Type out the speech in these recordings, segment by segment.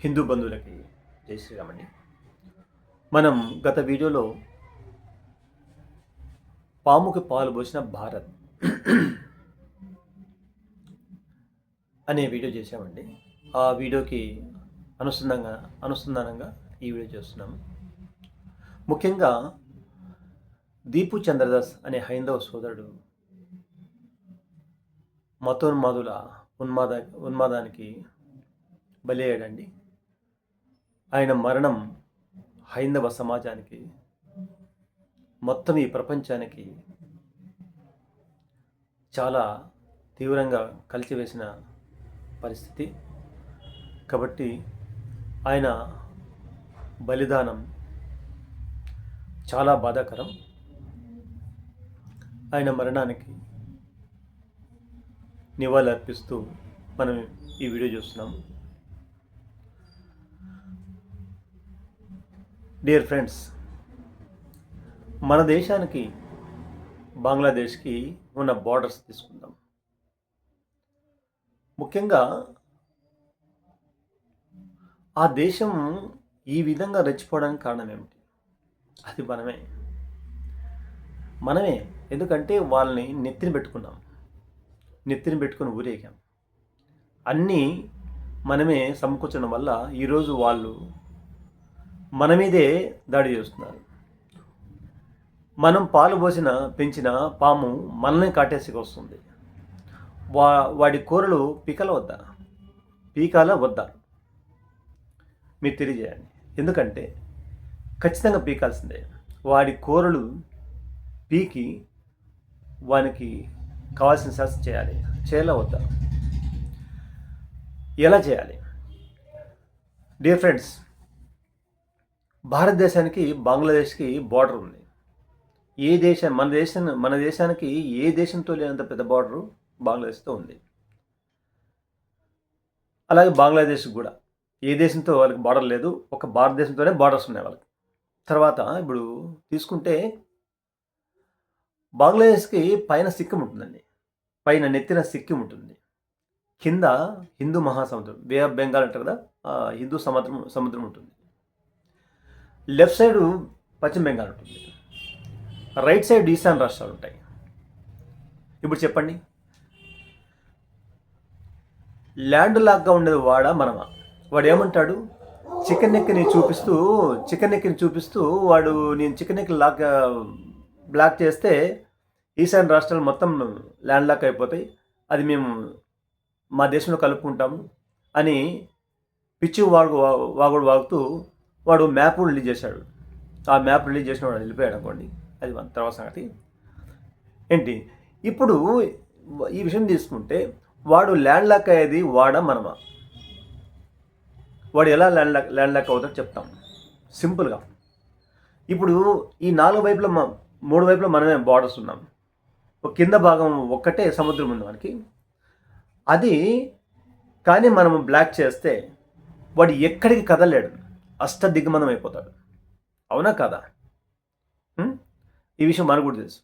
హిందూ బంధువులకి జై శ్రీరామ్ అండి. మనం గత వీడియోలో పాముకి పాలు పోసిన భారత్ అనే వీడియో చేసామండి. ఆ వీడియోకి అనుసంధానంగా ఈ వీడియో చేస్తున్నాము. ముఖ్యంగా దీపు చంద్రదాస్ అనే హైందవ సోదరుడు మతోన్మాదుల ఉన్మాదానికి బలి అయ్యాడండి. ఆయన మరణం హైందవ సమాజానికి, మొత్తం ఈ ప్రపంచానికి చాలా తీవ్రంగా కలిచివేసిన పరిస్థితి. కాబట్టి ఆయన బలిదానం చాలా బాధాకరం. ఆయన మరణానికి నివాళులు అర్పిస్తూ మనం ఈ వీడియో చూస్తున్నాము. డియర్ ఫ్రెండ్స్, మన దేశానికి బంగ్లాదేశ్కి ఉన్న బార్డర్స్ తీసుకుందాం. ముఖ్యంగా ఆ దేశం ఈ విధంగా రెచ్చిపోవడానికి కారణం ఏమిటి? అది మనమే. ఎందుకంటే వాళ్ళని నెత్తిన పెట్టుకుని ఊరేగాం. అన్నీ మనమే సమకూర్చడం వల్ల ఈరోజు వాళ్ళు మన మీదే దాడి చేస్తున్నారు. మనం పాలు పోసిన పెంచిన పాము మనల్ని కాటేసికి వస్తుంది. వాడి కూరలు పీకాల వద్దా మీరు తెలియజేయండి. ఎందుకంటే ఖచ్చితంగా పీకాల్సిందే. వాడి కూరలు పీకి వానికి కావాల్సిన శాస్త్రం చేయాలా వద్దా? ఎలా చేయాలి? డియర్ ఫ్రెండ్స్, భారతదేశానికి బంగ్లాదేశ్కి బార్డర్ ఉంది. మన దేశానికి ఏ దేశంతో లేనంత పెద్ద బార్డరు బంగ్లాదేశ్తో ఉంది. అలాగే బంగ్లాదేశ్కి కూడా ఏ దేశంతో వాళ్ళకి బార్డర్ లేదు. ఒక భారతదేశంతోనే బార్డర్స్ ఉన్నాయి వాళ్ళకి. తర్వాత ఇప్పుడు తీసుకుంటే బంగ్లాదేశ్కి పైన సిక్కిం ఉంటుందండి. పైన నెత్తిన సిక్కిం ఉంటుంది. కింద హిందూ మహాసముద్రం, బే ఆఫ్ బెంగాల్ అంటారు కదా, హిందూ సముద్రం ఉంటుంది. లెఫ్ట్ సైడు పశ్చిమ బెంగాల్ ఉంటుంది. రైట్ సైడ్ ఈశాన్య రాష్ట్రాలు ఉంటాయి. ఇప్పుడు చెప్పండి, ల్యాండ్ లాక్గా ఉండేది మనమా? వాడు ఏమంటాడు? చికెన్ నెక్ని చూపిస్తూ వాడు నేను చికెన్ నెక్ బ్లాక్ చేస్తే ఈశాన్య రాష్ట్రాలు మొత్తం ల్యాండ్ లాక్ అయిపోతాయి, అది మేము మా దేశంలో కలుపుకుంటాము అని పిచ్చి వాగుతూ వాడు మ్యాప్ రిలీజ్ చేశాడు. ఆ మ్యాప్ రిలీజ్ చేసిన వాడు వెళ్ళిపోయాడు అనుకోండి, అది తర్వాత సంగతి. ఏంటి ఇప్పుడు ఈ విషయం తీసుకుంటే, వాడు ల్యాండ్ లాక్ అయ్యేది మనమా? వాడు ఎలా ల్యాండ్ లాక్ అవుతాడో చెప్తాం సింపుల్గా. ఇప్పుడు ఈ 4 వైపుల 3 వైపుల మనమే బార్డర్స్ ఉన్నాం. కింద భాగం ఒక్కటే సముద్రం ఉంది మనకి. అది కానీ మనం బ్లాక్ చేస్తే వాడు ఎక్కడికి కదలేడు, అష్టదిగ్బంధం అయిపోతాడు. అవునా కాదా? ఈ విషయం మనకు కూడా తెలుసు.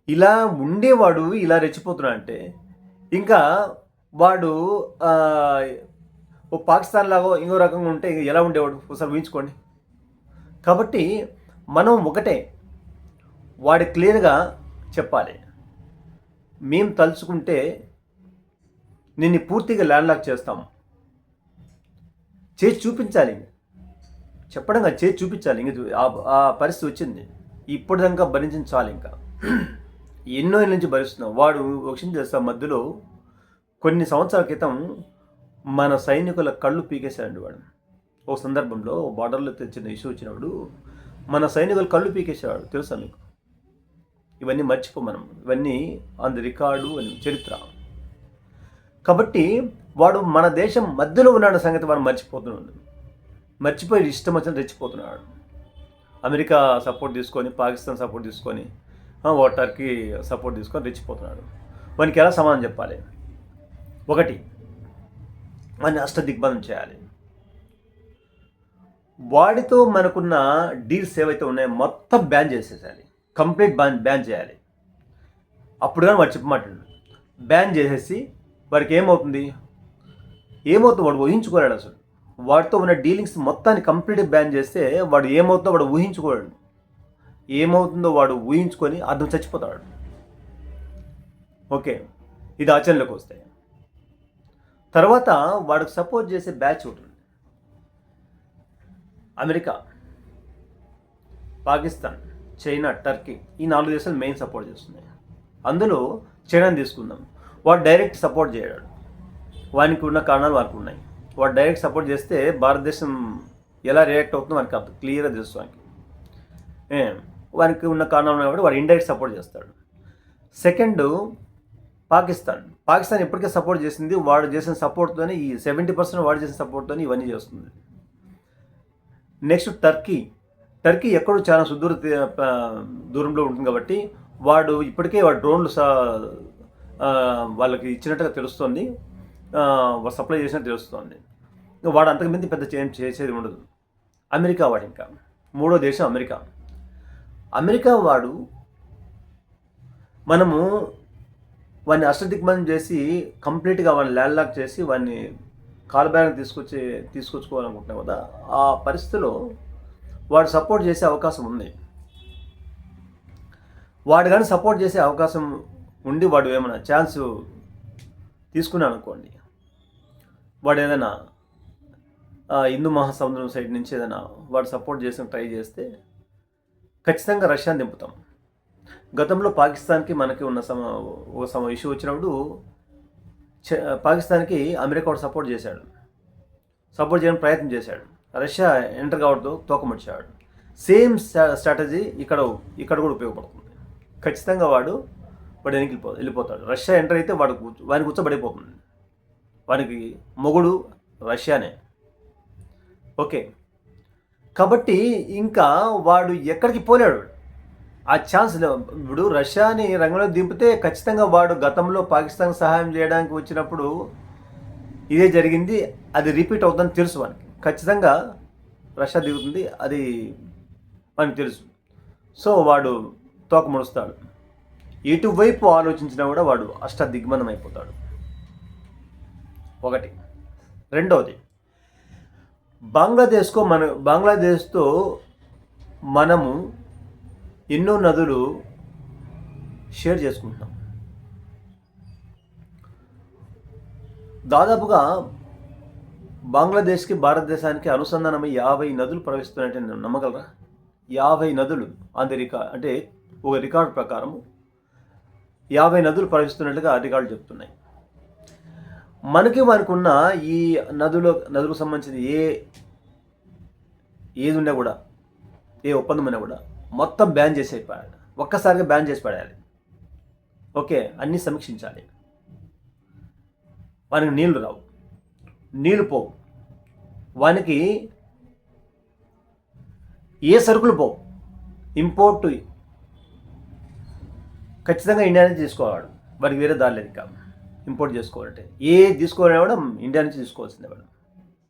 ఇలా ఉండేవాడు ఇలా రెచ్చిపోతున్నా అంటే ఇంకా వాడు ఓ పాకిస్తాన్ లాగో ఇంకో రకంగా ఉంటే ఎలా ఉండేవాడు ఒకసారి ఊహించుకోండి. కాబట్టి మనం ఒకటే, వాడి క్లియర్గా చెప్పాలి. మేము తలుచుకుంటే నిన్ను పూర్తిగా ల్యాండ్ లాక్ చేస్తాము. చేసి చూపించాలి, చెప్పడంగా చేసి చూపించాలి. ఇంక ఆ పరిస్థితి వచ్చింది. ఇప్పటిదాకా భరించాలి. ఇంకా ఎన్నో ఏళ్ళ నుంచి భరిస్తున్నాం. వాడు ఒక విషయం చేస్తా, మధ్యలో కొన్ని సంవత్సరాల క్రితం మన సైనికుల కళ్ళు పీకేశాడండి వాడు. ఒక సందర్భంలో బార్డర్లో తెచ్చిన ఇష్యూ వచ్చినప్పుడు మన సైనికుల కళ్ళు పీకేసేవాడు. తెలుసా మీకు? ఇవన్నీ మనం ఇవన్నీ ఆన్ ది రికార్డు అని చరిత్ర. కాబట్టి వాడు మన దేశం మధ్యలో ఉన్నాడు సంగతి వాడు మర్చిపోయి ఇష్టం వచ్చిన రెచ్చిపోతున్నాడు. అమెరికా సపోర్ట్ తీసుకొని, పాకిస్తాన్ సపోర్ట్ తీసుకొని, టర్కీ సపోర్ట్ తీసుకొని రెచ్చిపోతున్నాడు. వానికి ఎలా సమాధానం చెప్పాలి? ఒకటి, వాడిని అష్టదిగ్బంధం చేయాలి. వాడితో మనకున్న డీల్స్ ఏవైతే ఉన్నాయో మొత్తం బ్యాన్ చేసేసాలి. కంప్లీట్ బ్యాన్ చేయాలి. అప్పుడు కానీ వాడు చెప్పమాటాడు. బ్యాన్ చేసేసి వాడికి ఏమవుతుంది? ఏమవుతుందో వాడు ఊహించుకోలేడు అసలు. వాడితో ఉన్న డీలింగ్స్ మొత్తాన్ని కంప్లీట్గా బ్యాన్ చేస్తే వాడు ఏమవుతుందో వాడు ఊహించుకోలేడు. ఏమవుతుందో వాడు ఊహించుకొని అర్థం చచ్చిపోతాడు. ఓకే, ఇది ఆచరణలోకి వస్తాయి. తర్వాత వాడికి సపోర్ట్ చేసే బ్యాచ్ ఉంటుంది. అమెరికా, పాకిస్తాన్, చైనా, టర్కీ, ఈ 4 దేశాలు మెయిన్ సపోర్ట్ చేస్తున్నాయి. అందులో చైనాని తీసుకుందాం. వాడు డైరెక్ట్ సపోర్ట్ చేయడు. వానికి ఉన్న కారణాలు వారికి ఉన్నాయి. వాడు డైరెక్ట్ సపోర్ట్ చేస్తే భారతదేశం ఎలా రియాక్ట్ అవుతుందో వానికి అర్థం క్లియర్గా తెలుసు. వానికి ఉన్న కారణాలు ఉన్నాయి కాబట్టి వాడు ఇండైరెక్ట్ సపోర్ట్ చేస్తాడు. సెకండ్, పాకిస్తాన్ ఇప్పటికే సపోర్ట్ చేసింది. వాడు చేసిన సపోర్ట్తోనే ఈ 70% వాడు చేసిన సపోర్ట్తోనే ఇవన్నీ చేస్తుంది. నెక్స్ట్ టర్కీ ఎక్కడో చాలా సుదూర దూరంలో ఉంటుంది కాబట్టి వాడు ఇప్పటికే వాడు డ్రోన్లు వాళ్ళకి ఇచ్చినట్టుగా తెలుస్తుంది, సప్లై చేసినట్టు తెలుస్తుంది. వాడు అంతకుమించి పెద్ద చేసేది ఉండదు. అమెరికా వాడు ఇంకా మూడో దేశం అమెరికా వాడు మనము వాడిని అష్టదిగ్బంధం చేసి కంప్లీట్గా వాడిని ల్యాండ్ లాక్ చేసి వాడిని కాలుబ్యాగ్ తీసుకొచ్చుకోవాలనుకుంటున్నాం కదా, ఆ పరిస్థితిలో వాడు సపోర్ట్ చేసే అవకాశం ఉంది. వాడు కానీ సపోర్ట్ చేసే అవకాశం ఉండి వాడు ఏమైనా ఛాన్స్ తీసుకున్నాను అనుకోండి, వాడు ఏదైనా హిందూ మహాసముద్రం సైడ్ నుంచి ఏదైనా వాడు సపోర్ట్ చేసి ట్రై చేస్తే ఖచ్చితంగా రష్యాని దింపుతాం. గతంలో పాకిస్తాన్కి మనకి ఉన్న ఒక ఇష్యూ వచ్చినప్పుడు పాకిస్తాన్కి అమెరికా వాడు సపోర్ట్ చేయడానికి ప్రయత్నం చేశాడు. రష్యా ఎంటర్ కావడంతో తోకముడిచాడు. సేమ్ స్ట్రాటజీ ఇక్కడ కూడా ఉపయోగపడుతుంది. ఖచ్చితంగా వాడు వెనక్కి వెళ్ళిపోతాడు. రష్యా ఎంటర్ అయితే వాడికి కూర్చోబడిపోతుంది. వానికి మొగుడు రష్యానే. ఓకే, కాబట్టి ఇంకా వాడు ఎక్కడికి పోలేడు. ఆ ఛాన్స్ ఇప్పుడు రష్యాని రంగంలో దింపితే ఖచ్చితంగా వాడు గతంలో పాకిస్తాన్ సహాయం చేయడానికి వచ్చినప్పుడు ఇదే జరిగింది, అది రిపీట్ అవుతుందని తెలుసు వానికి. ఖచ్చితంగా రష్యా దిగుతుంది, అది మనకు తెలుసు. సో వాడు తోక ముడుస్తాడు. ఎటువైపు ఆలోచించినా కూడా వాడు అష్టదిగ్బంధం అయిపోతాడు. ఒకటి. రెండవది, బంగ్లాదేశ్తో మనము ఎన్నో నదులు షేర్ చేసుకుంటున్నాం. దాదాపుగా బంగ్లాదేశ్కి భారతదేశానికి అనుసంధానమై 50 నదులు ప్రవహిస్తున్నాయంటే నమ్మగలరా? 50 నదులు అంటే ఒక రికార్డు ప్రకారం 50 నదులు ప్రవహిస్తున్నట్లుగా ఆ రికార్డులు చెప్తున్నాయి. మనకున్న ఈ నదులకు సంబంధించిన ఏది ఉన్నా కూడా, ఏ ఒప్పందమైనా కూడా మొత్తం బ్యాన్ చేసేయాలి. ఒక్కసారిగా బ్యాన్ చేసి పడేయాలి. ఓకే, అన్నీ సమీక్షించాలి. వానికి నీళ్లు రావు, నీళ్లు పోవు, వానికి ఏ సరుకులు పోవు. ఇంపోర్ట్ ఖచ్చితంగా ఇండియా నుంచి తీసుకోవాడు. వాడికి వేరే దారి లేదు. ఇంకా ఇంపోర్ట్ చేసుకోవాలంటే తీసుకోవాలని కూడా ఇండియా నుంచి తీసుకోవాల్సిందే. వాడు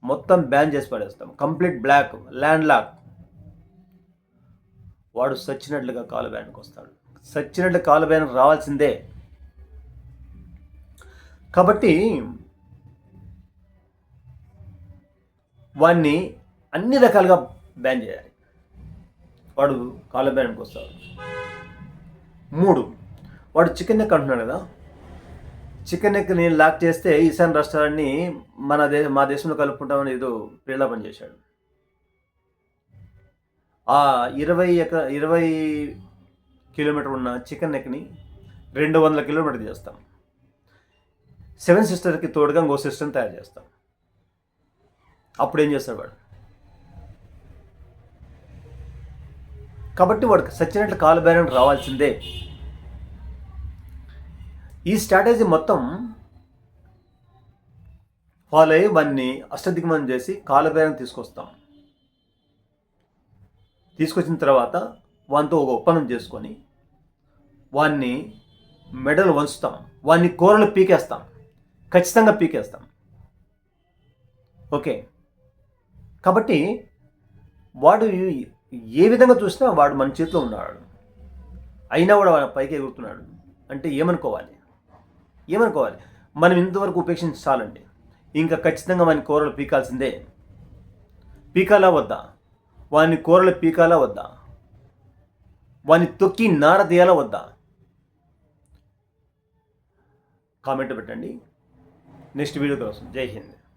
మొత్తం బ్యాన్ చేసి పడేస్తాం. Complete block, land lock. వాడు సచ్చినట్లుగా కాలు బ్యాన్కి వస్తాడు. సచ్చినట్లు కాలు బ్యాన్కి రావాల్సిందే. కాబట్టి వాడిని అన్ని రకాలుగా బ్యాన్ చేయాలి. వాడు కాలు బ్యాన్కి వస్తాడు. 3, వాడు చికెన్ నెక్ అంటున్నాడు కదా, చికెన్ నెక్ని లాక్ చేస్తే ఈశాన్ రాష్ట్రాన్ని మా దేశంలో కలుపుకుంటామని ఏదో ప్రేలాపన చేశాడు. ఆ 20 కిలోమీటర్ ఉన్న చికెన్ నెక్ని 200 కిలోమీటర్ చేస్తాం. 7 సిస్టర్కి తోడుగా ఇంకో సిస్టర్ని తయారు చేస్తాం. అప్పుడు ఏం చేస్తాడు వాడు? కాబట్టి వాడికి సచ్చినట్లు కాలు బ్యాన్ రావాల్సిందే. ఈ స్ట్రాటజీ మొత్తం ఫాలో అయ్యి వాడిని అష్టదిగ్బంధం చేసి కాలు బ్యాన్ తీసుకొచ్చిన తర్వాత వానితో ఒక ఒప్పందం చేసుకొని వాడిని మెడలు వంచుతాం. వాడిని కూరలు పీకేస్తాం. ఖచ్చితంగా పీకేస్తాం. ఓకే, కాబట్టి వాడు ఏ విధంగా చూసినా వాడు మన చేతిలో ఉన్నాడు. అయినా కూడా వాడు పైకి ఎగురుతున్నాడు అంటే ఏమనుకోవాలి? మనం ఇంతవరకు ఉపేక్షించాలండి. ఇంకా ఖచ్చితంగా వాని కూరలు పీకాల్సిందే. పీకాలా వద్దా? వాని కూరలు పీకాలా వద్దా? వాని తొక్కి నార తీయాలా వద్దా? కామెంట్ పెట్టండి. నెక్స్ట్ వీడియో కోసం. జై హింద్.